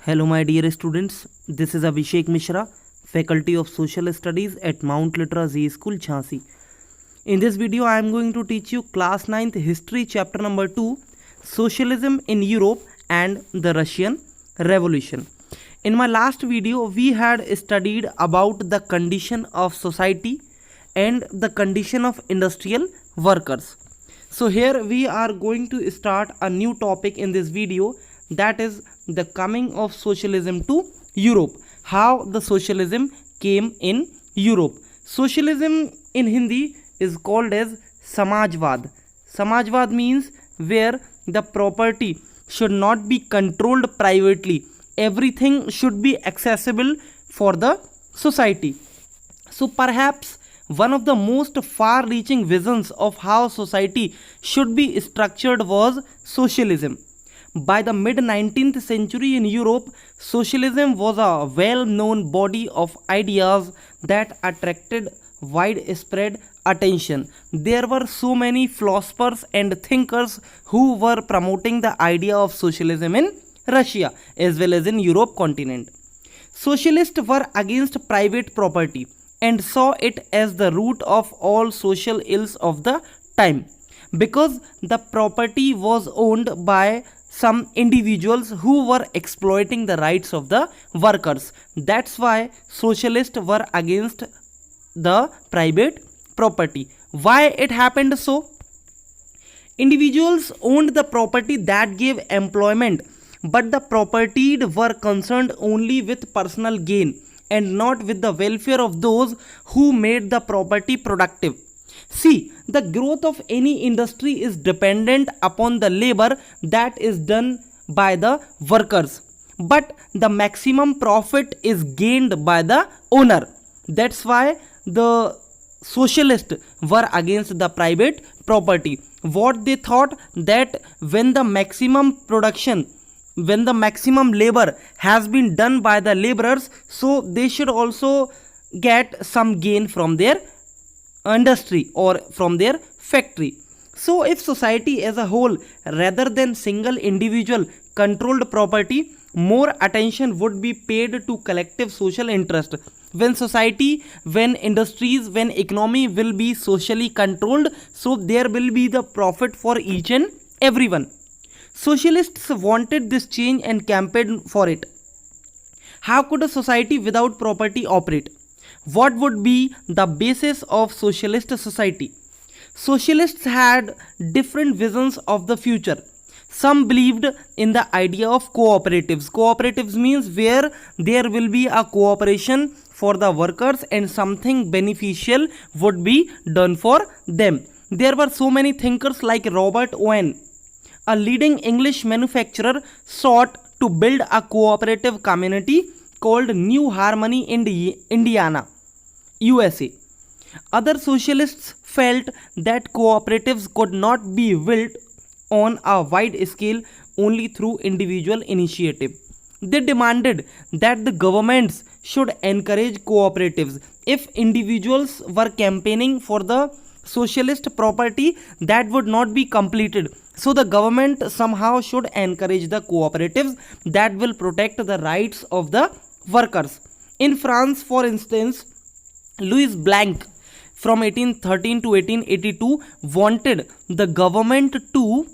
Hello, my dear students. This is Abhishek Mishra, Faculty of Social Studies at Mount Litra Z School, Jhansi. In this video, I am going to teach you class 9th History chapter number 2, Socialism in Europe and the Russian Revolution. In my last video, we had studied about the condition of society and the condition of industrial workers. So here we are going to start a new topic in this video, that is the coming of socialism to Europe, how the socialism came in Europe. Socialism in Hindi is called as Samajwad. Samajwad means where the property should not be controlled privately. Everything should be accessible for the society. So perhaps one of the most far-reaching visions of how society should be structured was socialism. By the mid-19th century in Europe, socialism was a well-known body of ideas that attracted widespread attention. There were so many philosophers and thinkers who were promoting the idea of socialism in Russia as well as in Europe continent. Socialists were against private property and saw it as the root of all social ills of the time, because the property was owned by some individuals who were exploiting the rights of the workers. That's why socialists were against the private property. Why it happened so? Individuals owned the property that gave employment, but the propertied were concerned only with personal gain and not with the welfare of those who made the property productive. See, the growth of any industry is dependent upon the labor that is done by the workers, but the maximum profit is gained by the owner. That's why the socialists were against the private property. What they thought, that when the maximum labor has been done by the laborers, so they should also get some gain from their industry or from their factory. So if society as a whole rather than single individual controlled property, more attention would be paid to collective social interest. When society, when industries, when economy will be socially controlled, so there will be the profit for each and everyone. Socialists wanted this change and campaigned for it. How could a society without property operate? What would be the basis of socialist society? Socialists had different visions of the future. Some believed in the idea of cooperatives. Cooperatives means where there will be a cooperation for the workers and something beneficial would be done for them. There were so many thinkers like Robert Owen, a leading English manufacturer, sought to build a cooperative community called New Harmony in Indiana, USA. Other socialists felt that cooperatives could not be built on a wide scale only through individual initiative. They demanded that the governments should encourage cooperatives. If individuals were campaigning for the socialist property, that would not be completed. So the government somehow should encourage the cooperatives that will protect the rights of the workers. In France, for instance, Louis Blanc from 1813 to 1882 wanted the government to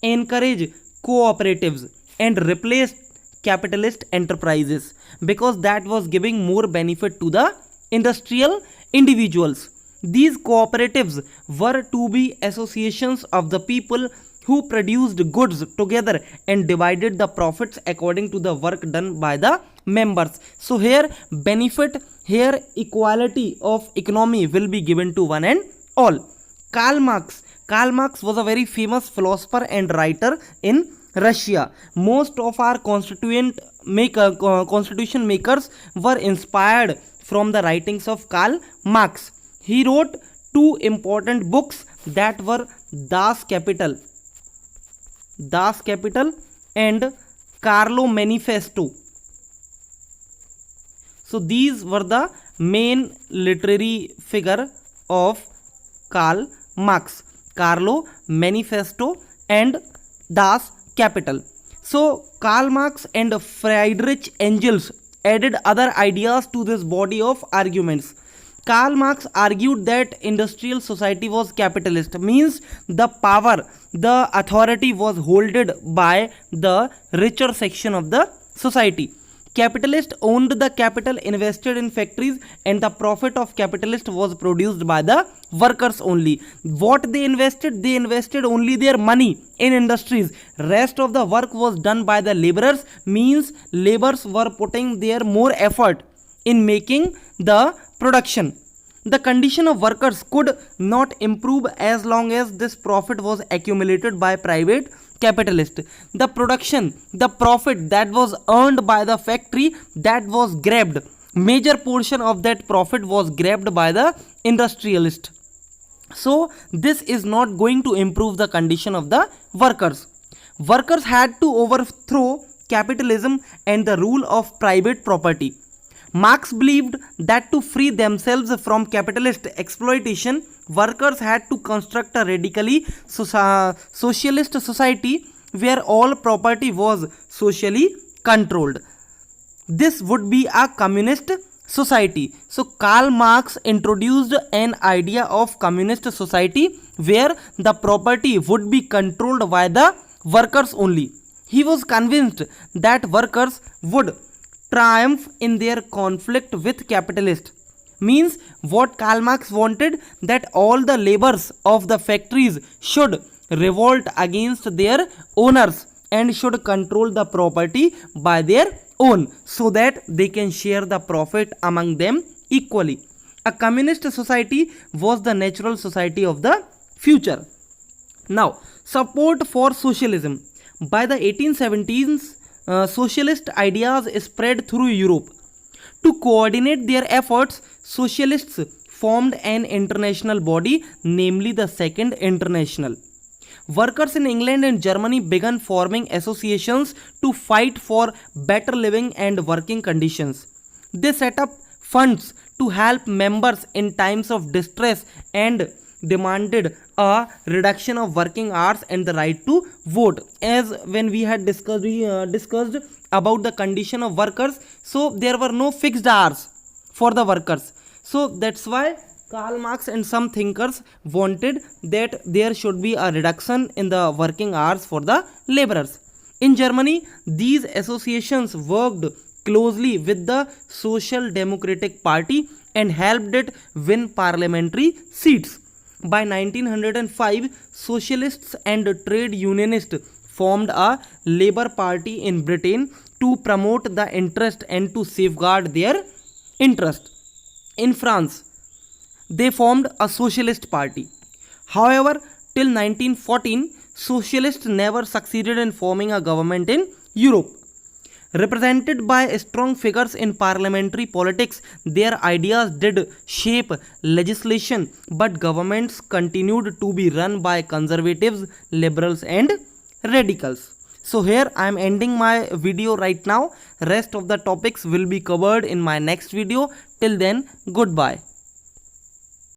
encourage cooperatives and replace capitalist enterprises, because that was giving more benefit to the industrial individuals. These cooperatives were to be associations of the people who produced goods together and divided the profits according to the work done by the members. So here benefit, here equality of economy will be given to one and all. Karl Marx was a very famous philosopher and writer in Russia. Most of our constitution makers were inspired from the writings of Karl Marx. He wrote two important books that were Das Kapital and Carlo Manifesto. So these were the main literary figure of Karl Marx, Carlo Manifesto and Das Kapital. So Karl Marx and Friedrich Engels added other ideas to this body of arguments. Karl Marx argued that industrial society was capitalist, means the power, the authority was holded by the richer section of the society. Capitalist owned the capital invested in factories, and the profit of capitalist was produced by the workers only. What they invested only their money in industries. Rest of the work was done by the laborers, means laborers were putting their more effort in making the production. The condition of workers could not improve as long as this profit was accumulated by private capitalist. The production, the profit that was earned by the factory, that was grabbed. Major portion of that profit was grabbed by the industrialist. So this is not going to improve the condition of the workers. Workers had to overthrow capitalism and the rule of private property. Marx believed that to free themselves from capitalist exploitation, workers had to construct a radically socialist society where all property was socially controlled. This would be a communist society. So Karl Marx introduced an idea of communist society where the property would be controlled by the workers only. He was convinced that workers would triumph in their conflict with capitalists. Means what Karl Marx wanted, that all the laborers of the factories should revolt against their owners and should control the property by their own, so that they can share the profit among them equally. A communist society was the natural society of the future. Now, support for socialism. By the 1870s, socialist ideas spread through Europe. To coordinate their efforts, socialists formed an international body, namely the Second International. Workers in England and Germany began forming associations to fight for better living and working conditions. They set up funds to help members in times of distress and demanded a reduction of working hours and the right to vote. As when we had discussed about the condition of workers, so there were no fixed hours for the workers. So that's why Karl Marx and some thinkers wanted that there should be a reduction in the working hours for the laborers. In Germany, these associations worked closely with the Social Democratic Party and helped it win parliamentary seats. By 1905, socialists and trade unionists formed a Labour Party in Britain to promote the interest and to safeguard their interest. In France, they formed a socialist party. However, till 1914, socialists never succeeded in forming a government in Europe. Represented by strong figures in parliamentary politics, their ideas did shape legislation, but governments continued to be run by conservatives, liberals and radicals. So here I am ending my video right now. Rest of the topics will be covered in my next video. Till then, goodbye.